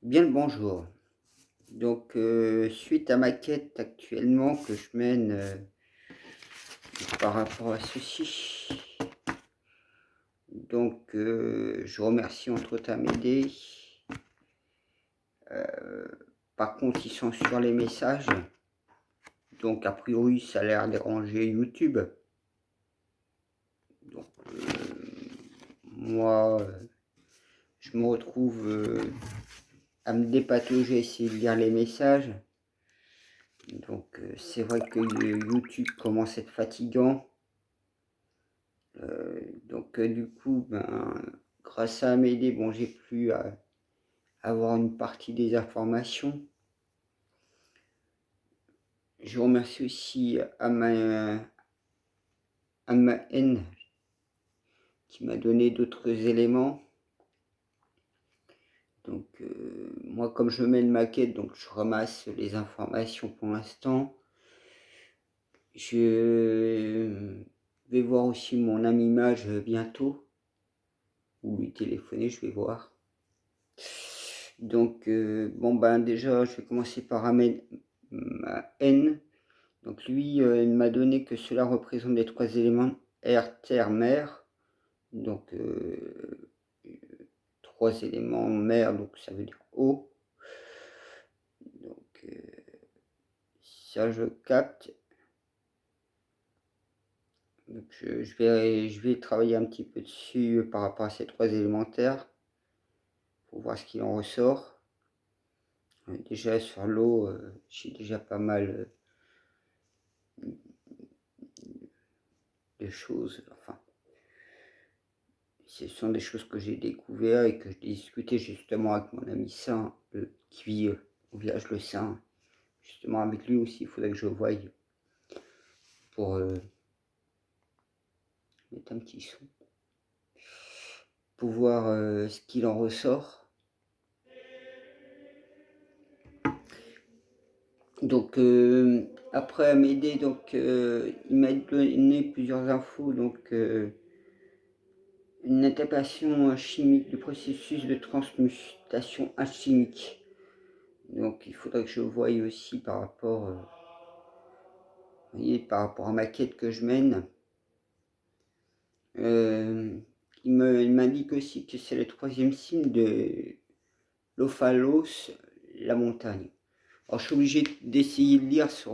Bien le bonjour. Donc, suite à ma quête actuellement que je mène par rapport à ceci, donc je remercie entre autres Amédée. Par contre, ils sont sur les messages, donc a priori ça a l'air déranger YouTube. Donc, moi, je me retrouve à me dépatouiller, essayer de lire les messages. Donc, c'est vrai que YouTube commence à être fatigant. Donc du coup, grâce à Amédée, bon, j'ai pu avoir une partie des informations. Je remercie aussi Amma N qui m'a donné d'autres éléments. Donc moi, comme je mène ma quête, donc je ramasse les informations pour l'instant. Je vais voir aussi mon ami Mage bientôt, ou lui téléphoner, je vais voir. Donc bon déjà, je vais commencer par Ahmed N. Donc lui, il m'a donné que cela représente les trois éléments air, terre, mer. Donc trois éléments mer, donc ça veut dire eau. Donc ça je capte. Donc je vais travailler un petit peu dessus par rapport à ces trois élémentaires pour voir ce qu'il en ressort. Déjà sur l'eau, j'ai déjà pas mal de choses. Enfin, ce sont des choses que j'ai découvert et que j'ai discuté justement avec mon ami Saint, qui vit au village Le Saint. Justement avec lui aussi, il faudrait que je voie pour mettre un petit son, pour voir ce qu'il en ressort. Donc après m'aider, donc il m'a donné plusieurs infos, donc une interprétation chimique du processus de transmutation alchimique. Donc il faudrait que je voie aussi par rapport, par rapport à ma quête que je mène. Il m'indique aussi que c'est le troisième signe de l'Ophalos, la montagne. Alors je suis obligé d'essayer de lire sur,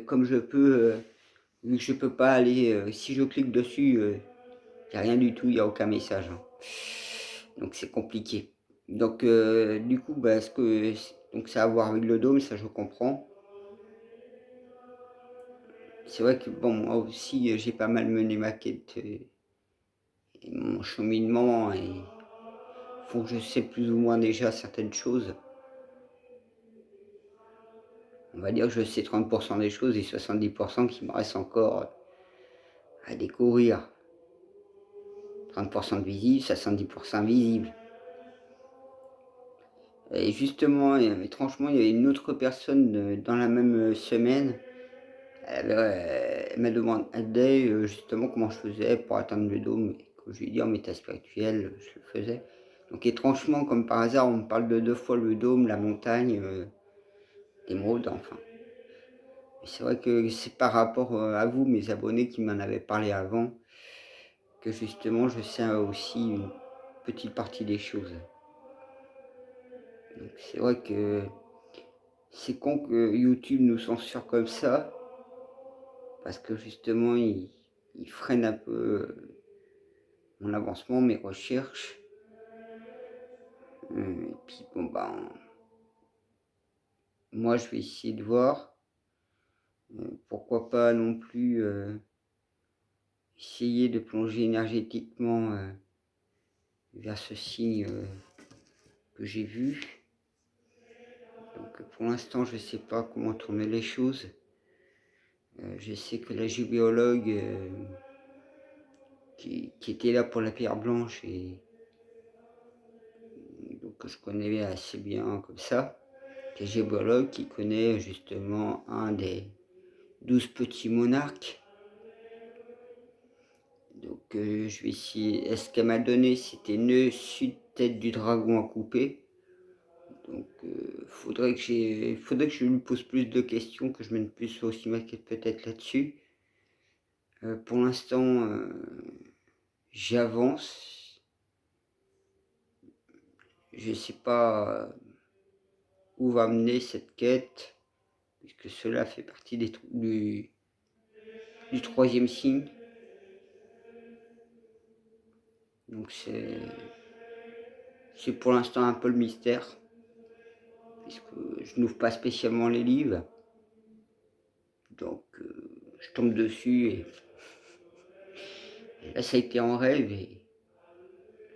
comme je peux, vu que je peux pas aller, si je clique dessus, il n'y a rien du tout, il n'y a aucun message. Hein. Donc c'est compliqué. Donc du coup, donc ça a à voir avec le dôme, ça je comprends. C'est vrai que bon, moi aussi j'ai pas mal mené ma quête et mon cheminement et faut que je sais plus ou moins déjà certaines choses. On va dire que je sais 30% des choses et 70% qui me reste encore à découvrir. 30% de visible, 70% invisible. Et justement, étrangement, il y avait une autre personne dans la même semaine. Elle m'a demandé justement comment je faisais pour atteindre le dôme. Et que je lui ai dit en méta spirituel, je le faisais. Donc étrangement, comme par hasard, on me parle de deux fois le dôme, la montagne, d'émeraude, enfin. Et c'est vrai que c'est par rapport à vous, mes abonnés, qui m'en avaient parlé avant, que justement je sais aussi une petite partie des choses. Donc c'est vrai que c'est con que YouTube nous censure comme ça, parce que justement il freine un peu mon avancement, mes recherches. Et puis bon moi je vais essayer de voir, pourquoi pas non plus essayer de plonger énergétiquement vers ce signe que j'ai vu. Donc pour l'instant je ne sais pas comment tourner les choses. Je sais que la gébiologue qui était là pour la pierre blanche et donc que je connais assez bien comme ça, qui est gébiologue, qui connaît justement un des 12 petits monarques. Donc je vais essayer. Ce qu'elle m'a donné, c'était nœud sud, tête du dragon à couper. Donc faudrait que je lui pose plus de questions, que je mette plus aussi ma quête peut-être là-dessus. Pour l'instant, j'avance. Je sais pas où va mener cette quête, puisque cela fait partie du troisième signe. Donc c'est pour l'instant un peu le mystère, puisque je n'ouvre pas spécialement les livres. Donc je tombe dessus et là ça a été en rêve et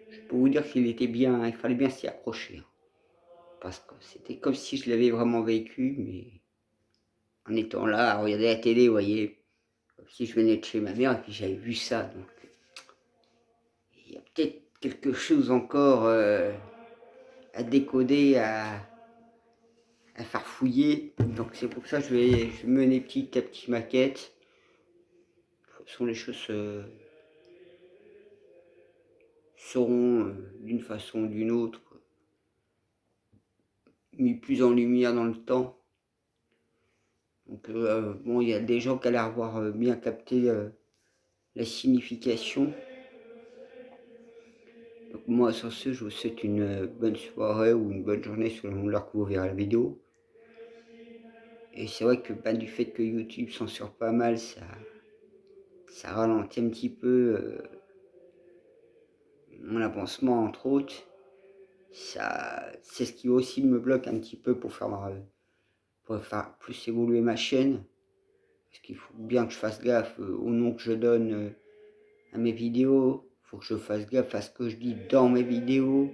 je peux vous dire il fallait bien s'y accrocher. Parce que c'était comme si je l'avais vraiment vécu, mais en étant là à regarder la télé, vous voyez, comme si je venais de chez ma mère et puis j'avais vu ça. Donc il y a peut-être quelque chose encore à décoder, à farfouiller. Donc c'est pour ça que je vais mener petit à petit ma quête. De toute façon, les choses seront d'une façon ou d'une autre mis plus en lumière dans le temps. Donc bon, il y a des gens qui allaient avoir bien capté la signification. Donc moi sur ce, je vous souhaite une bonne soirée ou une bonne journée selon l'heure que vous verrez la vidéo. Et c'est vrai que du fait que YouTube censure pas mal, ça ralentit un petit peu mon avancement entre autres. C'est ce qui aussi me bloque un petit peu pour faire plus évoluer ma chaîne. Parce qu'il faut bien que je fasse gaffe au nom que je donne à mes vidéos. Il faut que je fasse gaffe à ce que je dis dans mes vidéos.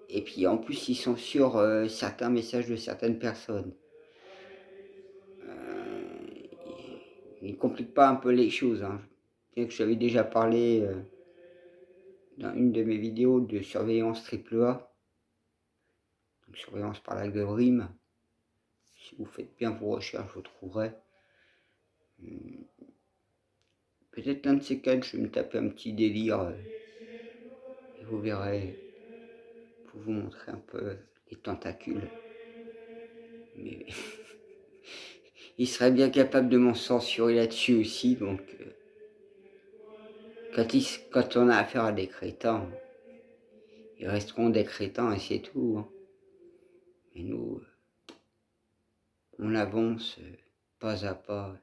Et puis en plus, ils censurent certains messages de certaines personnes. Ils ne compliquent pas un peu les choses. Hein. Bien que j'avais déjà parlé dans une de mes vidéos de surveillance AAA. Donc surveillance par l'algorithme. Si vous faites bien vos recherches, vous trouverez. Peut-être l'un de ces quatre, je vais me taper un petit délire. Et vous verrez, pour vous montrer un peu les tentacules. Mais il serait bien capable de m'en censurer là-dessus aussi. Donc quand on a affaire à des crétins, ils resteront des crétins et c'est tout. Hein. Et nous, on avance pas à pas.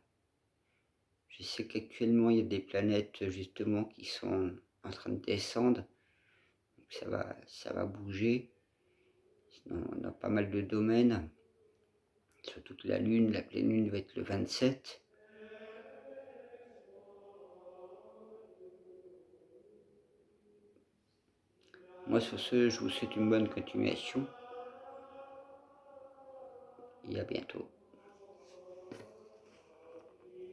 Je sais qu'actuellement, il y a des planètes justement qui sont en train de descendre. Donc ça va bouger. Sinon, on a pas mal de domaines. Surtout que la pleine lune va être le 27. Moi sur ce, je vous souhaite une bonne continuation. Et à bientôt.